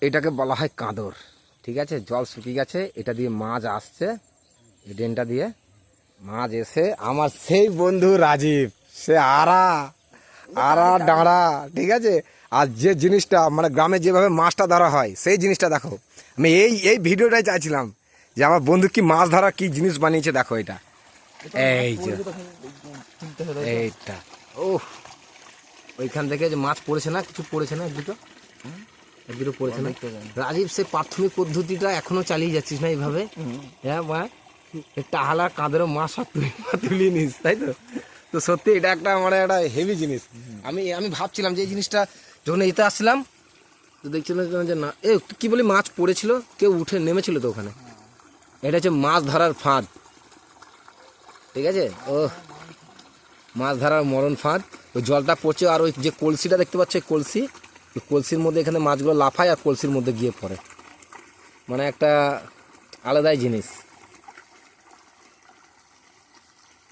এটাকে বলা হয় কাঁদর। ঠিক আছে, জল শুকিয়ে গেছে, এটা দিয়ে মাছ আসছে, এই ড্রেনটা দিয়ে মাছ এসে আমার সেই বন্ধু রাজীব, সে আড়া ডাঁড়া, ঠিক আছে। আর যে জিনিসটা মানে গ্রামে যেভাবে মাছটা ধরা হয় সেই জিনিসটা দেখো, আমি এই ভিডিওটাই চাইছিলাম যে আমার বন্ধু কি মাছ ধরা কি জিনিস বানিয়েছে, দেখো এটা, এই যে এইটা, ও ওইখান থেকে যে মাছ পড়েছে না, কিছু পড়েছে না, এক দুটো পড়েছে না। রাজীব, সে প্রাথমিক পদ্ধতিটা এখনো চালিয়ে যাচ্ছিস না এইভাবে? হ্যাঁ মা, একটা হালা কাঁদেরও মাছ সব তুলিয়ে নিস, তাই তো? তো সত্যি এটা একটা মানে একটা হেভি জিনিস। আমি ভাবছিলাম যে এই জিনিসটা যখন এতে আসছিলাম তো দেখছিলাম যে না, কি বলি, মাছ পড়েছিল, কেউ উঠে নেমেছিল তো ওখানে। এটা হচ্ছে মাছ ধরার ফাঁদ, ঠিক আছে। ও মাছ ধরার মরণ ফাঁদ, ওই জলটা পড়ছে, আর ওই যে কলসিটা দেখতে পাচ্ছ, কলসি, ওই কলসির মধ্যে এখানে মাছগুলো লাফায় আর কলসির মধ্যে গিয়ে পড়ে, মানে একটা আলাদাই জিনিস।